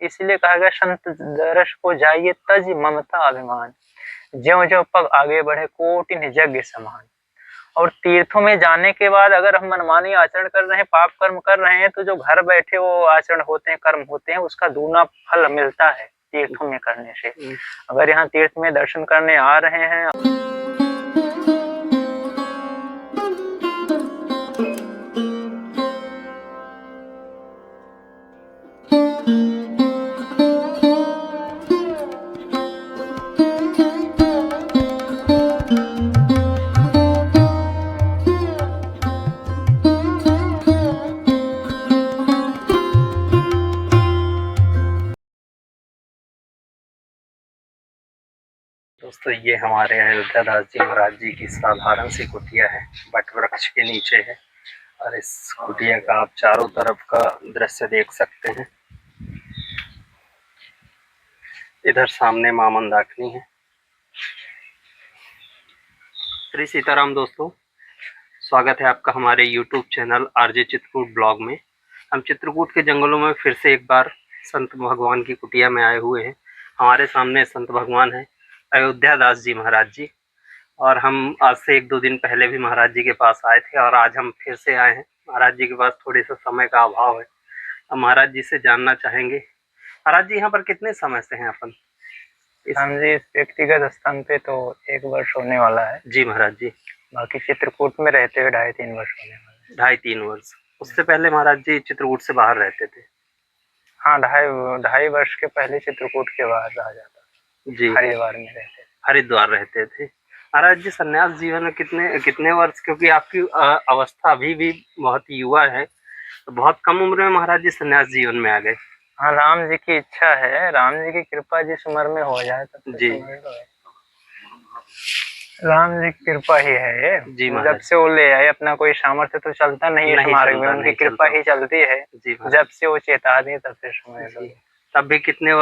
इसलिए कहा गया संत दरस को जाइए तज ममता अभिमान, ज्यों ज्यों पग आगे बढ़े कोटि यज्ञ समान। और तीर्थों में जाने के बाद अगर हम मनमानी आचरण कर रहे हैं, पाप कर्म कर रहे हैं, तो जो घर बैठे वो आचरण होते हैं, कर्म होते हैं, उसका दूना फल मिलता है तीर्थों में करने से। अगर यहाँ तीर्थ में दर्शन करने आ रहे हैं, दोस्तों ये हमारे अयोध्या दास जी महाराज जी की साधारण सी कुटिया है, बट वृक्ष के नीचे है। और इस कुटिया का आप चारों तरफ का दृश्य देख सकते हैं। इधर सामने मां मंदाकिनी है। श्री सीताराम दोस्तों, स्वागत है आपका हमारे YouTube channel RJ Chitrakoot blog में। हम चित्रकूट के जंगलों में फिर से एक बार संत भगवान की कुटिया में आए हुए हैं। हमारे सामने संत भगवान है अयोध्या दास जी महाराज जी, और हम आज से 1-2 दिन पहले भी महाराज जी के पास आए थे और आज हम फिर से आए हैं। महाराज जी के पास थोड़े से समय का अभाव है। अब महाराज जी से जानना चाहेंगे, महाराज जी यहाँ पर कितने समय से हैं अपन? हम जी इस व्यक्तिगत स्थान पे तो 1 वर्ष होने वाला है जी महाराज जी। बाकी चित्रकूट में रहते हुए 2.5-3 वर्ष होने वाले। 2.5-3 वर्ष। उससे पहले महाराज जी चित्रकूट से बाहर रहते थे? हाँ, 2.5 वर्ष के पहले चित्रकूट के बाहर रहा जाता जी, हरिद्वार में रहते। हरिद्वार रहते थे। महाराज जी संन्यास जीवन में कितने वर्ष, क्योंकि आपकी अवस्था अभी भी बहुत युवा है, तो बहुत कम उम्र में महाराज जी संन्यास जीवन में आ गए। हाँ, राम जी की इच्छा है, राम जी की कृपा जिस उम्र में हो जाए तब जी, राम जी की कृपा ही है ये। जी जब से वो ले आए, अपना कोई सामर्थ्य तो चलता नहीं है मार्ग में, उनकी कृपा ही चलती है। जब से वो चेता दी तब से समझ लो। तब भी कितने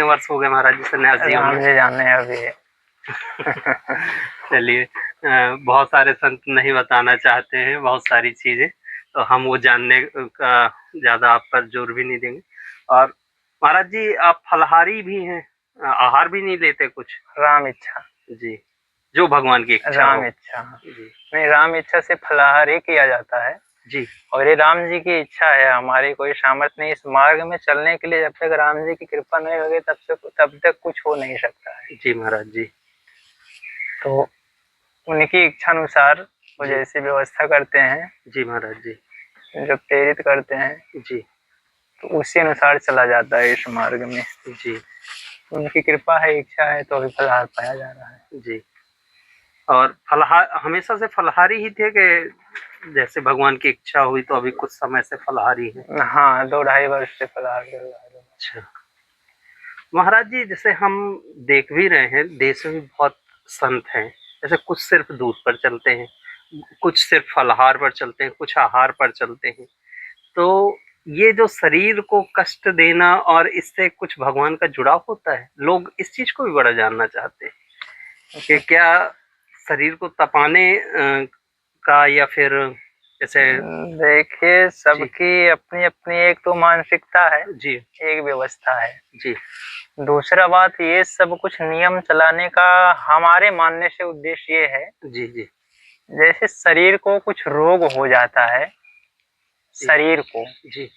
वर्ष हो गए महाराज जी संन्यास जीवन में? राम जी जाने अभी। चलिए, बहुत सारे संत नहीं बताना चाहते हैं बहुत सारी चीजें, तो हम वो जानने का ज्यादा आप पर जोर भी नहीं देंगे। और महाराज जी आप फलहारी भी हैं, आहार भी नहीं लेते कुछ? राम इच्छा जी, जो भगवान की इच्छा राम हो। इच्छा जी, नहीं, राम इच्छा से फलाहार ही किया जाता है जी, और ये राम जी की इच्छा है। हमारी कोई सामर्थ्य नहीं इस मार्ग में चलने के लिए। जब तक राम जी की कृपा नहीं होगी तब तक कुछ हो नहीं सकता है। जी महाराज जी। तो उनकी इच्छा अनुसार वो जैसी व्यवस्था करते हैं, जी महाराज जी, जो प्रेरित करते हैं, जी, तो उसी अनुसार चला जाता है इस मार्ग में। जी, उनकी कृपा है, इच्छा है, तो अभी फलहार पाया जा रहा है। जी। और फलहार हमेशा से फलहारी ही थे कि जैसे भगवान की इच्छा हुई तो अभी कुछ समय से फलहारी है? हाँ, 2-2.5 वर्ष से फलहार कर रहा है। अच्छा महाराज जी, जैसे हम देख भी रहे हैं देश में भी बहुत संत हैं, जैसे कुछ सिर्फ दूध पर चलते हैं, कुछ सिर्फ फलाहार पर चलते हैं, कुछ आहार पर चलते हैं। तो ये जो शरीर को कष्ट देना और इससे कुछ भगवान का जुड़ाव होता है, लोग इस चीज को भी बड़ा जानना चाहते हैं कि क्या शरीर को तपाने का, या फिर जैसे देखिए, सबकी अपनी अपनी एक तो मानसिकता है जी, एक व्यवस्था है जी, दूसरा बात, ये सब कुछ नियम चलाने का हमारे मानने से उद्देश्य ये है, जी, जी, जैसे शरीर को कुछ रोग हो जाता है, शरीर को जी,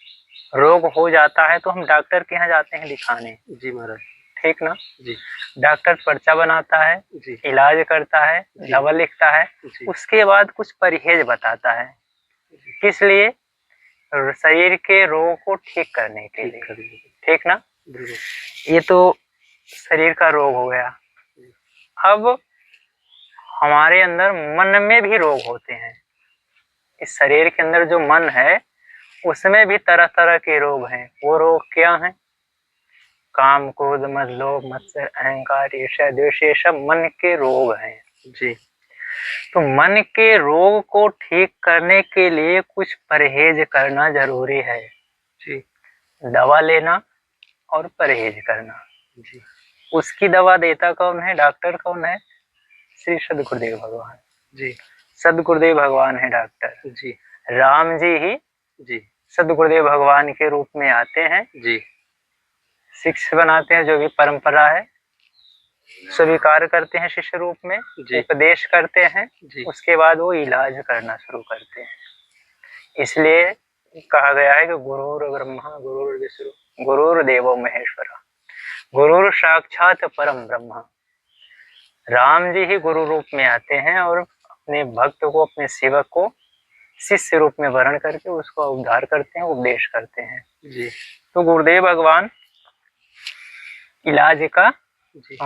रोग हो जाता है तो हम डॉक्टर के यहाँ जाते हैं दिखाने। जी महाराज, ठीक ना? जी, डॉक्टर पर्चा बनाता है, जी, इलाज करता है, दवा लिखता है, उसके बाद कुछ परहेज बताता है। किस लिए? शरीर के रोग को ठीक करने के लिए। ठीक ना? ये तो शरीर का रोग हो गया। अब हमारे अंदर मन में भी रोग होते हैं। इस शरीर के अंदर जो मन है उसमें भी तरह तरह के रोग हैं। वो रोग क्या हैं? काम, क्रोध, मद, लोभ, मत्सर, अहंकार, ईर्ष्या, द्वेष, ये सब मन के रोग हैं। जी। तो मन के रोग को ठीक करने के लिए कुछ परहेज करना जरूरी है। जी। दवा लेना और परहेज करना। जी। उसकी दवा देता कौन है? डॉक्टर कौन है? श्री सद्गुरुदेव भगवान। जी। सद्गुरुदेव भगवान है डॉक्टर। जी। राम जी ही जी। सद्गुरुदेव भगवान के रूप में आते हैं। जी। शिष्य बनाते हैं, जो भी परंपरा है स्वीकार करते हैं शिष्य रूप में, जी उपदेश करते हैं, जी उसके बाद वो इलाज करना शुरू करते हैं। इसलिए कहा गया है कि गुरुर ब्रह्मा गुरुर विष्णु गुरुर देवो महेश्वरा गुरुर साक्षात परम ब्रह्म। राम जी ही गुरु रूप में आते हैं और अपने भक्त को, अपने सेवक को शिष्य रूप में वर्ण करके उसको उद्धार करते हैं, उपदेश करते हैं। जी तो गुरुदेव भगवान इलाज का जी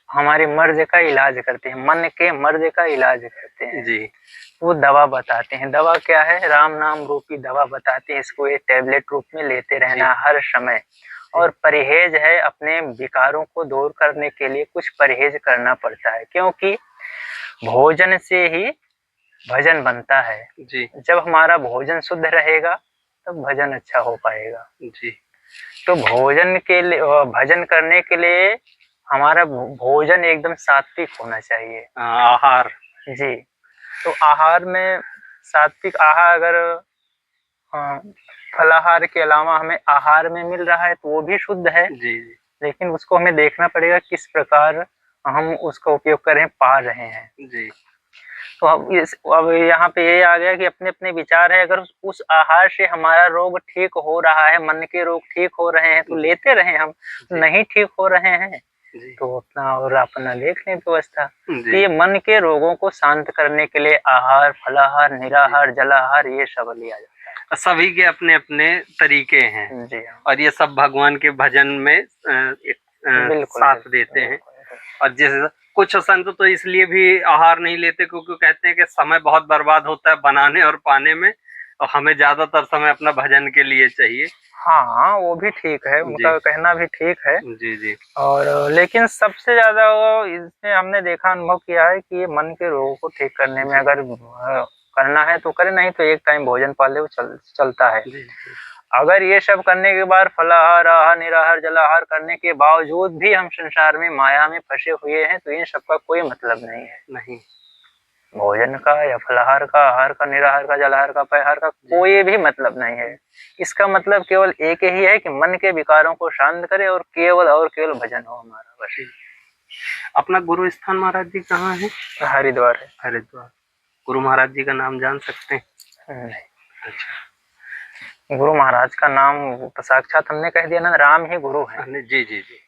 हमारे मर्ज का इलाज करते हैं, मन के मर्ज का इलाज करते हैं जी। वो दवा बताते हैं। दवा क्या है? राम नाम रूपी दवा बताते हैं। इसको एक टैबलेट रूप में लेते रहना हर समय। और परहेज है, अपने विकारों को दूर करने के लिए कुछ परहेज करना पड़ता है, क्योंकि भोजन से ही भजन बनता है जी जब हमारा भोजन शुद्ध रहेगा तब भजन अच्छा हो पाएगा। जी। तो भोजन के लिए, भजन करने के लिए हमारा भोजन एकदम सात्विक होना चाहिए। आहार। जी। तो आहार में सात्विक आहार अगर फलाहार के अलावा हमें आहार में मिल रहा है तो वो भी शुद्ध है। जी। लेकिन उसको हमें देखना पड़ेगा किस प्रकार हम उसका उपयोग कर रहे हैं, पा रहे हैं। जी। तो अब यहाँ पे ये आ गया कि अपने अपने विचार है। अगर उस आहार से हमारा रोग ठीक हो रहा है, मन के रोग ठीक हो रहे हैं तो लेते रहे हम, नहीं ठीक हो रहे हैं तो अपना और अपना देख लें व्यवस्था। तो ये मन के रोगों को शांत करने के लिए आहार, फलाहार, निराहार, जलाहार ये सब लिया जाता है। सभी के अपने अपने तरीके हैं जी हाँ। और ये सब भगवान के भजन में साथ देते हैं। और जैसे कुछ संत तो इसलिए भी आहार नहीं लेते क्योंकि कहते हैं कि समय बहुत बर्बाद होता है बनाने और पाने में, और हमें ज्यादातर समय अपना भजन के लिए चाहिए। हाँ, वो भी ठीक है, उनका कहना भी ठीक है। जी जी। और लेकिन सबसे ज्यादा वो इसमें हमने देखा, अनुभव किया है कि ये मन के रोगों को ठीक करने में अगर करना है तो करे, नहीं तो एक टाइम भोजन पाले वो चलता है। अगर ये सब करने के बाद फलाहार, आहार, निराहार, जलाहार करने के बावजूद भी हम संसार में माया में फंसे हुए हैं तो इन सब का कोई मतलब नहीं है। नहीं, भोजन का या फलाहार का, आहार का, निराहार का, जलाहार का, पयहार का कोई भी मतलब नहीं है। इसका मतलब केवल एक ही है कि मन के विकारों को शांत करे और केवल भजन हो हमारा, बस। अपना गुरु स्थान महाराज जी कहाँ है? हरिद्वार है। हरिद्वार। गुरु महाराज जी का नाम जान सकते हैं? नहीं। अच्छा। गुरु महाराज का नाम तो साक्षात हमने कह दिया ना, राम ही गुरु है। जी जी जी।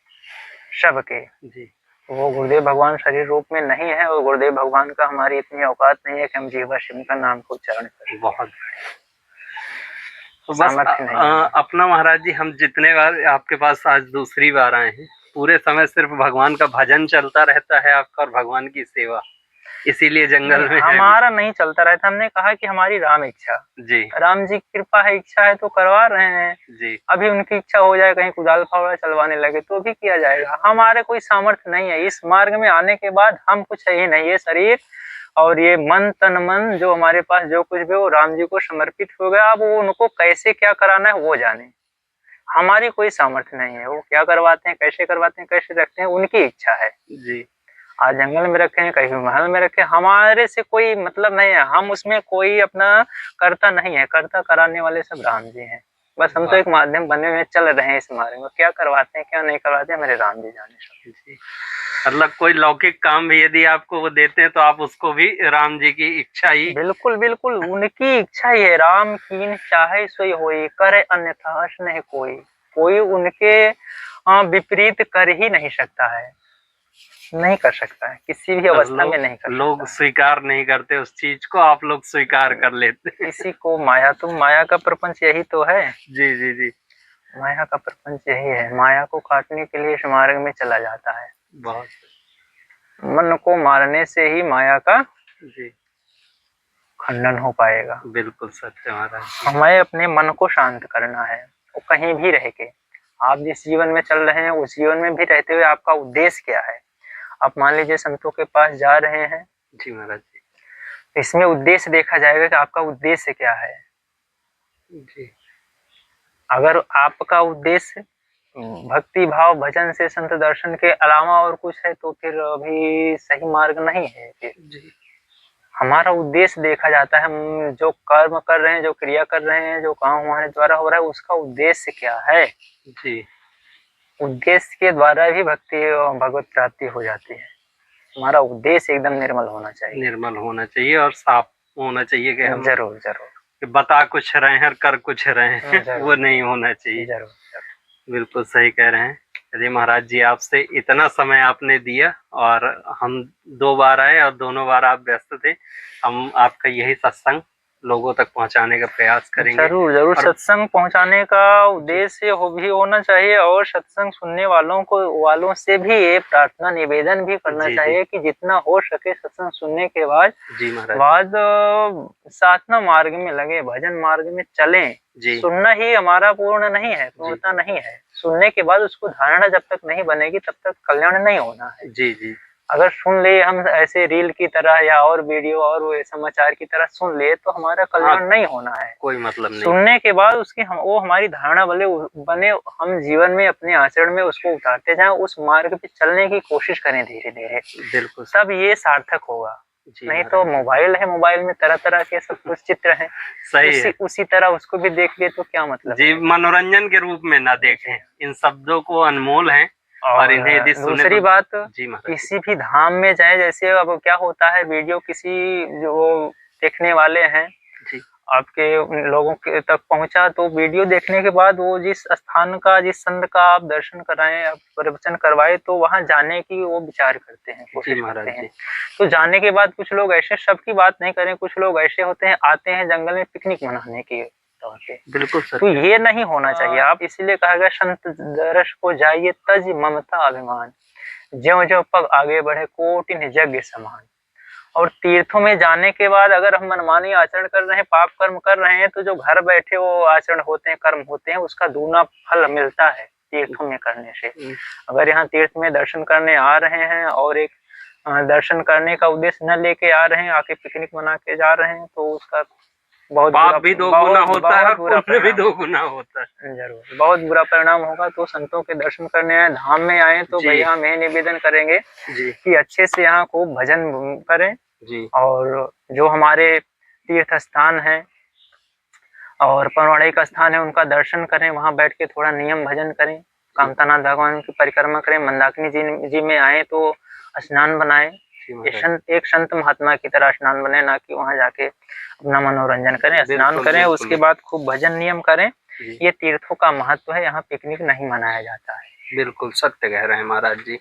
सबके। जी। वो गुरुदेव भगवान शरीर रूप में नहीं है और गुरुदेव भगवान का हमारी इतनी औकात नहीं है कि हम जीवा शिव का नाम को उच्चारण करें। बहुत तो बस अपना महाराज जी, हम जितने बार आपके पास आज दूसरी बार आए हैं, पूरे समय सिर्फ भगवान का भजन चलता रहता है आपका और भगवान की सेवा, इसीलिए जंगल में हमारा नहीं चलता रहता। हमने कहा कि हमारी राम इच्छा, जी, राम जी की कृपा है, इच्छा है तो करवा रहे हैं जी। अभी उनकी इच्छा हो जाए, कहीं कुदाल फावड़ा चलवाने लगे तो भी किया जाएगा। हमारे कोई सामर्थ्य नहीं है। इस मार्ग में आने के बाद हम कुछ है ही नहीं। ये शरीर और ये मन, तन मन जो हमारे पास जो कुछ भी वो राम जी को समर्पित हो गया। अब वो उनको कैसे क्या कराना है वो जाने, हमारी कोई सामर्थ्य नहीं है। वो क्या करवाते हैं, कैसे करवाते हैं, कैसे रखते हैं, उनकी इच्छा है। जी। आज जंगल में रखे हैं, कहीं महल में रखे, हमारे से कोई मतलब नहीं है। हम उसमें कोई अपना कर्ता नहीं है। कर्ता कराने वाले सब राम जी हैं। बस हम तो एक माध्यम बने हुए चल रहे हैं इस मार्ग में। क्या करवाते हैं क्या नहीं करवाते हैं मेरे राम जी जाने सब। मतलब कोई लौकिक काम भी यदि आपको वो देते हैं तो आप उसको भी राम जी की इच्छा ही। बिल्कुल बिल्कुल, उनकी इच्छा ही है। राम कीन चाहे सोई होई, करे अन्यथा अस नहीं कोई। कोई उनके विपरीत कर ही नहीं सकता है, नहीं कर सकता है, किसी भी अवस्था में नहीं कर सकता। लोग स्वीकार नहीं करते उस चीज को, आप लोग स्वीकार कर लेते हैं। किसी को माया, तो माया का प्रपंच यही तो है। जी जी जी। माया का प्रपंच यही है। माया को काटने के लिए इस मार्ग में चला जाता है। बहुत। मन को मारने से ही माया का जी खंडन हो पाएगा। बिल्कुल सत्य महाराज। हमें अपने मन को शांत करना है। वो कहीं भी रह के, आप जिस जीवन में चल रहे हैं उस जीवन में भी रहते हुए आपका उद्देश्य क्या है। आप मान लीजिए संतों के पास जा रहे हैं। जी महाराज जी। इसमें उद्देश्य देखा जाएगा कि आपका उद्देश्य क्या है। जी। अगर आपका उद्देश्य भक्ति भाव भजन से संत दर्शन के अलावा और कुछ है तो फिर अभी सही मार्ग नहीं है फिर। जी। हमारा उद्देश्य देखा जाता है। हम जो कर्म कर रहे हैं, जो क्रिया कर रहे हैं, जो काम हमारे द्वारा हो रहा है, उसका उद्देश्य क्या है। जी, उद्देश्य के द्वारा भी भक्ति और भगवत प्राप्ति हो जाती है। हमारा उद्देश्य एकदम निर्मल होना चाहिए। निर्मल होना चाहिए और साफ होना चाहिए कि हम जरूर जरूर कि बता कुछ रहे हैं और कर कुछ रहे हैं जरूर वो नहीं होना चाहिए। जरूर जरूर। बिल्कुल सही कह रहे हैं। चलिए महाराज जी, आपसे इतना समय आपने दिया और हम 2 बार आए और दोनों बार आप व्यस्त थे। हम आपका यही सत्संग लोगों तक पहुंचाने का प्रयास करेंगे। जरूर जरूर। और सत्संग पहुंचाने का उद्देश्य भी होना चाहिए और सत्संग सुनने वालों से भी ये प्रार्थना निवेदन भी करना जी, चाहिए कि जितना हो सके सत्संग सुनने के बाद जी महाराज साधना मार्ग में लगे, भजन मार्ग में चलें। जी, सुनना ही हमारा पूर्ण नहीं है, पूर्णता नहीं है। सुनने के बाद उसको धारणा जब तक नहीं बनेगी तब तक कल्याण नहीं होना है। जी, जी, अगर सुन लिए हम ऐसे रील की तरह या और वीडियो और वो समाचार की तरह सुन लिए तो हमारा कल्याण नहीं होना है। कोई मतलब नहीं। सुनने के बाद उसकी वो हमारी धारणा बने हम जीवन में अपने आचरण में उसको उतारते जाएं, उस मार्ग पे चलने की कोशिश करें धीरे धीरे। बिल्कुल तब ये सार्थक होगा। जी नहीं तो मोबाइल है, मोबाइल में तरह तरह के सब कुछ चित्र हैं, सही है उसी तरह उसको भी देख लिए तो क्या मतलब जी। मनोरंजन के रूप में ना देखें, इन शब्दों को अनमोल हैं और इन्हें यदि सुने दूसरी बात, जी महाराज किसी भी धाम में जाए, जैसे अब क्या होता है, वीडियो किसी जो देखने वाले हैं जी, आपके लोगों के तक पहुंचा तो वीडियो देखने के बाद वो जिस स्थान का, जिस संत का आप दर्शन कराएं, आप प्रवचन करवाए तो वहां जाने की वो विचार करते हैं, कोशिश करते हैं। तो जाने के बाद कुछ लोग ऐसे, सबकी बात नहीं करें, कुछ लोग ऐसे होते हैं आते हैं जंगल में पिकनिक मनाने के तौर पे। बिल्कुल तो ये नहीं होना चाहिए। आप इसीलिए कहा गया संत दर्श को जाइए तज ममता अभिमान, ज्यों ज्यों पग आगे बढ़े कोटि यज्ञ समान। और तीर्थों में जाने के बाद अगर हम मनमानी आचरण कर रहे हैं, पाप कर्म कर रहे हैं, तो जो घर बैठे वो आचरण होते हैं, कर्म होते हैं, उसका दूना फल मिलता है तीर्थों में करने से। अगर यहाँ तीर्थ में दर्शन करने आ रहे हैं और एक दर्शन करने का उद्देश्य न लेके आ रहे हैं, आके पिकनिक मना के जा रहे हैं, तो उसका बहुत पाप भी 2 गुना होता है और पुण्य भी 2 गुना होता है। जरूर बहुत बुरा परिणाम होगा। तो संतों के दर्शन करने आए, धाम में आए, तो भैया हम यही निवेदन करेंगे कि अच्छे से यहाँ खूब भजन करें जी। और जो हमारे तीर्थ स्थान है और पौराणिक स्थान है उनका दर्शन करें, वहां बैठ के थोड़ा नियम भजन करें, कामतानाथ भगवान की परिक्रमा करें। मंदाकिनी जी में आए तो स्नान बनाए, एक संत महात्मा की तरह स्नान बने, ना कि वहां जाके अपना मनोरंजन करें। स्नान करें, उसके बाद खूब भजन नियम करें। ये तीर्थों का महत्व है, यहाँ पिकनिक नहीं मनाया जाता है। बिल्कुल सत्य कह रहे हैं महाराज जी।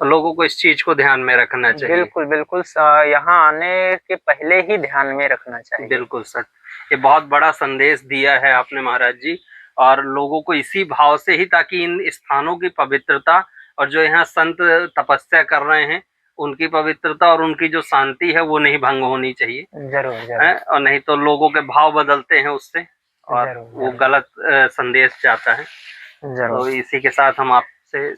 लोगों को इस चीज को ध्यान में रखना चाहिए। बिल्कुल बिल्कुल, यहाँ आने के पहले ही ध्यान में रखना चाहिए। बिल्कुल सत्य, ये बहुत बड़ा संदेश दिया है आपने महाराज जी, और लोगों को इसी भाव से ही, ताकि इन स्थानों की पवित्रता और जो यहाँ संत तपस्या कर रहे हैं उनकी पवित्रता और उनकी जो शांति है वो नहीं भंग होनी चाहिए। जरूर जरूर। और नहीं तो लोगों के भाव बदलते हैं उससे और जरूर, वो गलत संदेश जाता है। तो इसी के साथ हम आपसे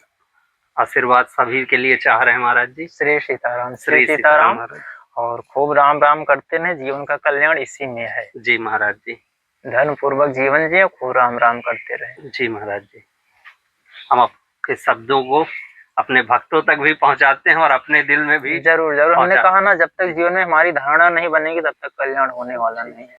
आशीर्वाद सभी के लिए चाह रहे हैं महाराज जी। श्री सीताराम, श्री सीताराम महाराज। और खूब राम राम करते हैं, जीवन का कल्याण इसी में है। जी महाराज जी। धर्म पूर्वक जीवन जिए, खूब राम राम करते रहे। जी महाराज जी। हम आपके शब्दों को अपने भक्तों तक भी पहुंचाते हैं और अपने दिल में भी जरूर जरूर। हमने कहा ना, जब तक जीवन में हमारी धारणा नहीं बनेगी तब तक कल्याण होने वाला नहीं है।